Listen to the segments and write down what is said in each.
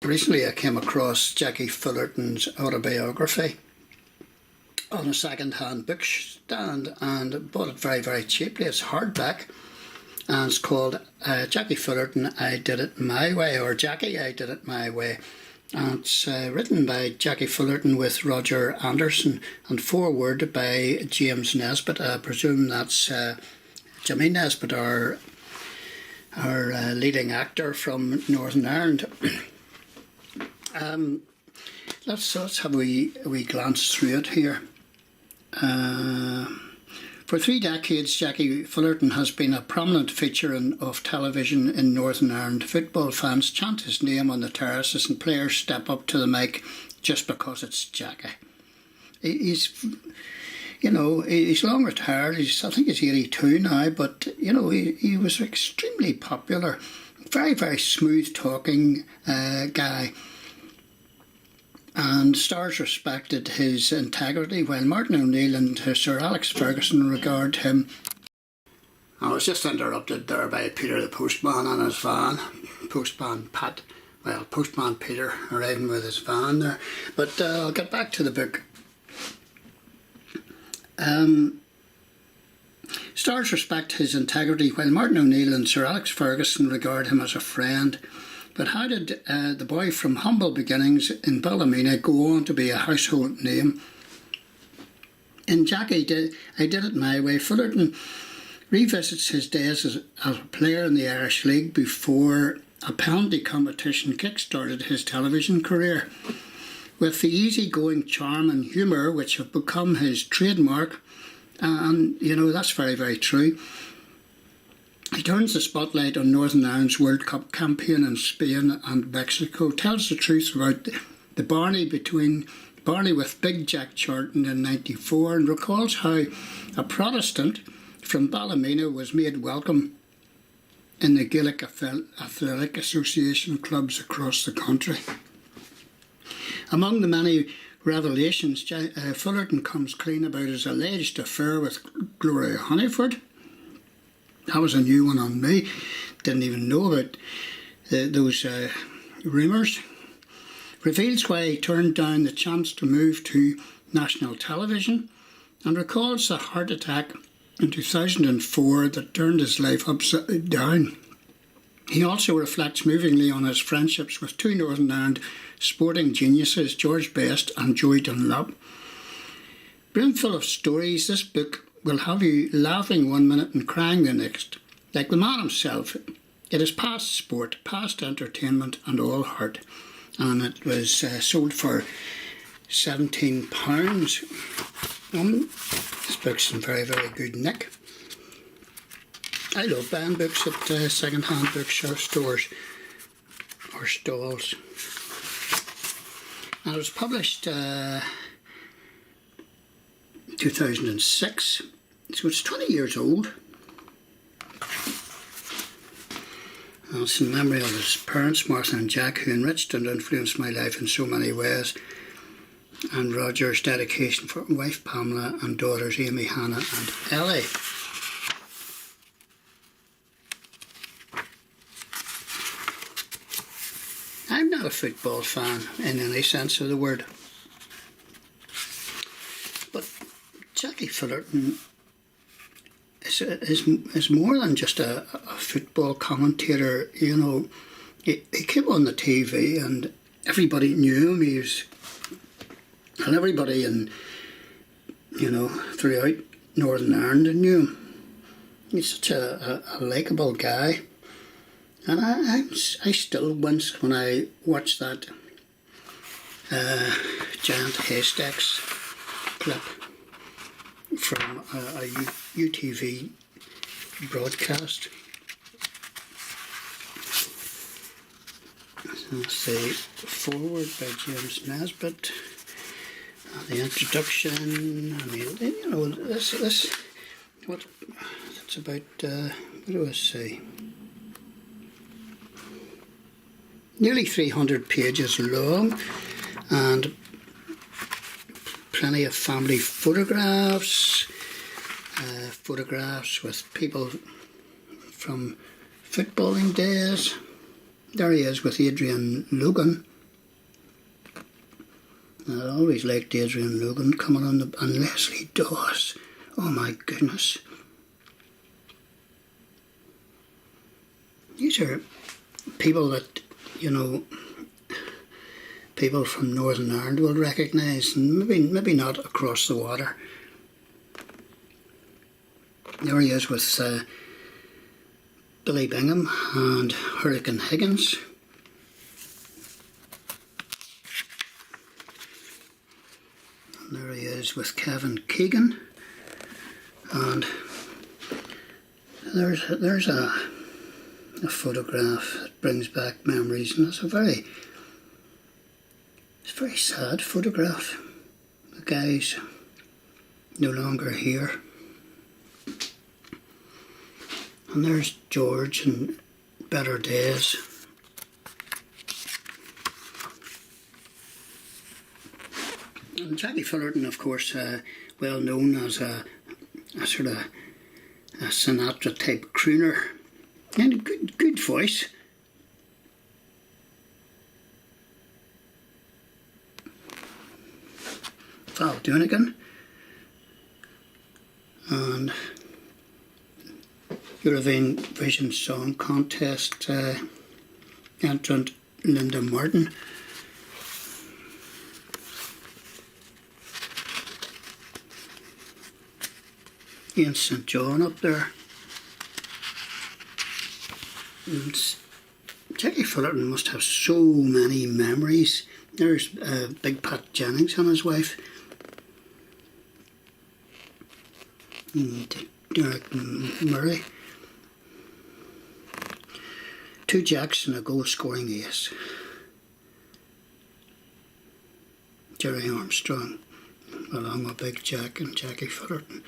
Recently I came across Jackie Fullerton's autobiography on a second-hand bookstand and bought it very, very cheaply. It's hardback and it's called Jackie Fullerton, I Did It My Way, or Jackie, I Did It My Way. And it's written by Jackie Fullerton with Roger Anderson and foreword by James Nesbitt. I presume that's Jimmy Nesbitt, our leading actor from Northern Ireland. Let's have a wee glance through it here. For 3 decades, Jackie Fullerton has been a prominent feature of television in Northern Ireland. Football fans chant his name on the terraces and players step up to the mic just because it's Jackie. He's long retired. I think he's 82 now, but he was extremely popular. Very, very smooth talking guy. And stars respected his integrity, while Martin O'Neill and Sir Alex Ferguson regard him. I was just interrupted there by Peter the postman and his van. Postman Peter arriving with his van there. But I'll get back to the book. Stars respect his integrity, while Martin O'Neill and Sir Alex Ferguson regard him as a friend. But how did the boy from humble beginnings in Ballymena go on to be a household name? In Jackie, I Did It My Way, Fullerton revisits his days as a player in the Irish League before a penalty competition kick-started his television career. With the easy-going charm and humour which have become his trademark, and that's very, very true, he turns the spotlight on Northern Ireland's World Cup campaign in Spain and Mexico, tells the truth about the Barney with Big Jack Charlton in '94, and recalls how a Protestant from Ballymena was made welcome in the Gaelic Athletic Association clubs across the country. Among the many revelations, Fullerton comes clean about his alleged affair with Gloria Honeyford. That was a new one on me. Didn't even know about those rumours. Reveals why he turned down the chance to move to national television, and recalls a heart attack in 2004 that turned his life upside down. He also reflects movingly on his friendships with 2 Northern Ireland sporting geniuses, George Best and Joey Dunlop. Brimful of stories, this book will have you laughing one minute and crying the next. Like the man himself, it is past sport, past entertainment and all heart. And it was sold for £17. This book's in very, very good nick. I love buying books at second-hand bookstores or stalls. And it was published 2006. So it's 20 years old. And it's in memory of his parents, Martha and Jack, who enriched and influenced my life in so many ways, and Roger's dedication for wife Pamela and daughters Amy, Hannah and Ellie. I'm not a football fan in any sense of the word, but Jackie Fullerton is more than just a football commentator. He came on the TV and everybody knew him. And everybody throughout Northern Ireland knew him. He's such a likeable guy. And I still wince when I watch that giant haystacks clip from a UTV broadcast. That's the foreword by James Nesbitt. The introduction. I mean, this it's about. What do I say? Nearly 300 pages long, and plenty of family photographs, photographs with people from footballing days. There he is with Adrian Logan, I always liked Adrian Logan coming on and Leslie Dawes. Oh my goodness. These are people that, you know, people from Northern Ireland will recognise, and maybe not across the water. There he is with Billy Bingham and Hurricane Higgins. And there he is with Kevin Keegan. And there's a photograph that brings back memories, and it's a very sad photograph. The guy's no longer here. And there's George in better days. And Jackie Fullerton, of course, well known as a sort of a Sinatra type crooner, and a good voice. Val Donegan and Eurovision Song Contest entrant Linda Martin. Ian St John up there. And Jackie Fullerton must have so many memories. There's Big Pat Jennings and his wife. And Derek Murray. 2 jacks and a goal scoring ace. Jerry Armstrong, along with Big Jack and Jackie Fullerton.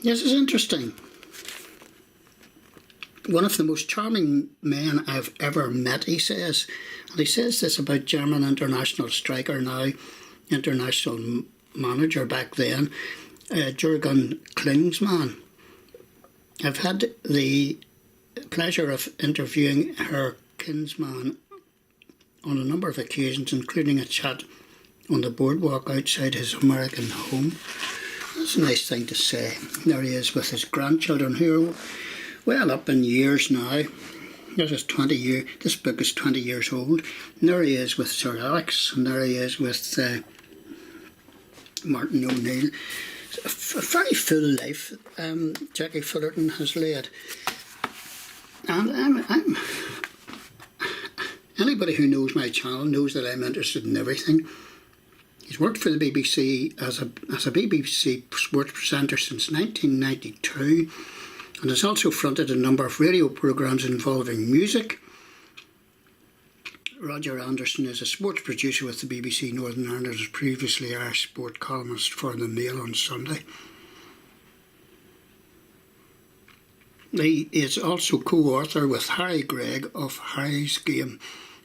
This is interesting. One of the most charming men I've ever met, he says. And he says this about German international striker, now international manager back then, Jurgen Klinsmann. I've had the pleasure of interviewing Herr Klinsmann on a number of occasions, including a chat on the boardwalk outside his American home. That's a nice thing to say. There he is with his grandchildren, who are well up in years now. This book is 20 years old. And there he is with Sir Alex, and there he is with Martin O'Neill. A very full life Jackie Fullerton has led. And I'm anybody who knows my channel knows that I'm interested in everything. He's worked for the BBC as a BBC sports presenter since 1992, and has also fronted a number of radio programmes involving music. Roger Anderson is a sports producer with the BBC Northern Ireland and was previously Irish sport columnist for the Mail on Sunday. He is also co-author with Harry Gregg of Harry's Game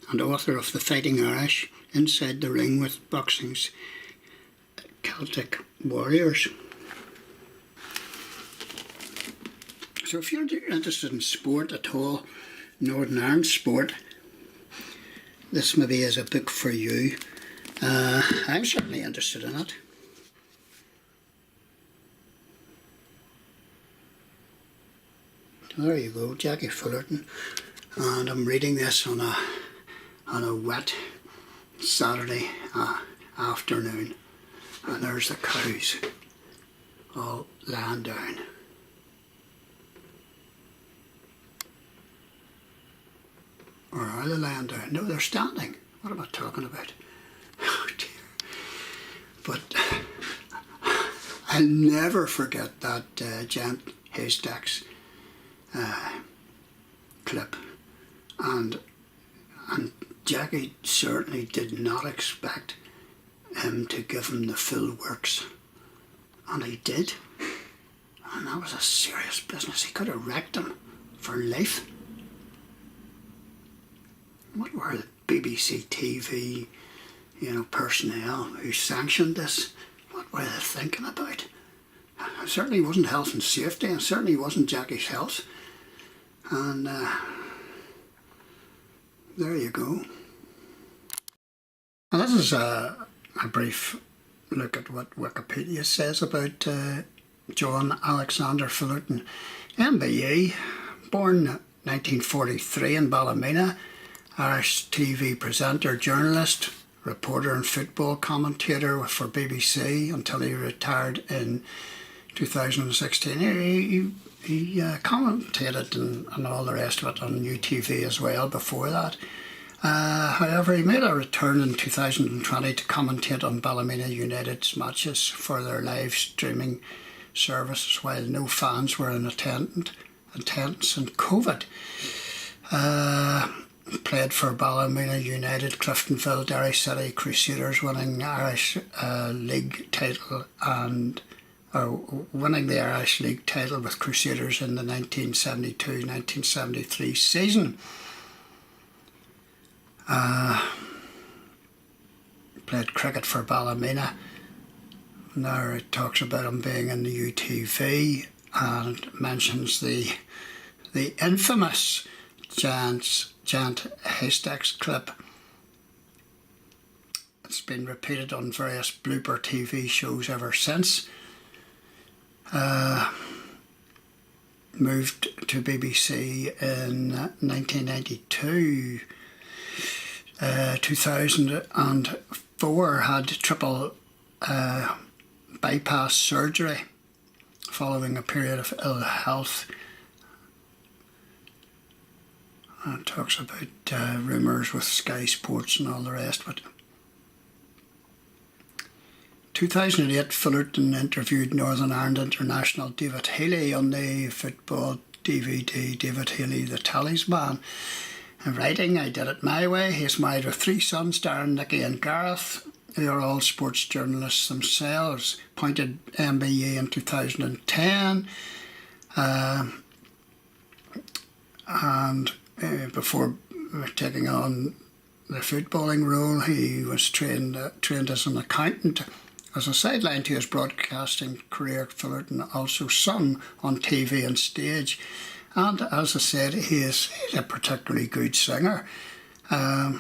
and author of The Fighting Irish, Inside the Ring with Boxing's Celtic Warriors. So if you're interested in sport at all, Northern Ireland sport, this maybe is a book for you. I'm certainly interested in it. There you go, Jackie Fullerton, and I'm reading this on a wet Saturday afternoon, and there's the cows all lying down. Or are they lying down? No, they're standing. What am I talking about? Oh dear. But I'll never forget that Gent Haystacks clip, and Jackie certainly did not expect him to give him the full works, and he did, and that was a serious business. He could have wrecked him for life. What were the BBC TV, personnel who sanctioned this? What were they thinking about? It certainly wasn't health and safety, and certainly wasn't Jackie's health. And there you go. And this is a brief look at what Wikipedia says about John Alexander Fullerton. MBE, born 1943 in Ballymena, Irish TV presenter, journalist, reporter and football commentator for BBC until he retired in 2016. He commentated and all the rest of it on UTV as well before that. However, he made a return in 2020 to commentate on Ballymena United's matches for their live streaming services while no fans were in attendance in COVID. Played for Ballymena United, Cliftonville, Derry City Crusaders, winning Irish League title winning the Irish League title with Crusaders in the 1972-1973 season. Played cricket for Ballymena. Now it talks about him being in the UTV and mentions the infamous Giant Haystacks clip. It's been repeated on various blooper TV shows ever since. Moved to BBC in 1992. 2004 had triple bypass surgery following a period of ill health. It talks about rumours with Sky Sports and all the rest of it. 2008, Fullerton interviewed Northern Ireland international David Healy on the football DVD David Healy, the Talisman. In writing, I did it my way. He's married with 3 sons, Darren, Nicky and Gareth. They are all sports journalists themselves. Appointed MBE in 2010. Before taking on the footballing role, he was trained as an accountant. As a sideline to his broadcasting career, Fullerton also sung on TV and stage. And as I said, he's a particularly good singer. I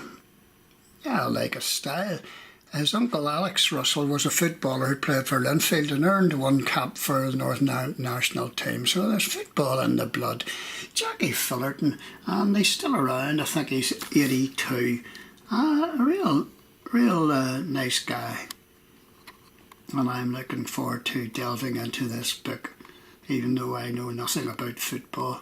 like his style. His uncle Alex Russell was a footballer who played for Linfield and earned 1 cap for the Northern Ireland national team. So there's football in the blood. Jackie Fullerton, and he's still around. I think he's 82. A real nice guy. And I'm looking forward to delving into this book, even though I know nothing about football.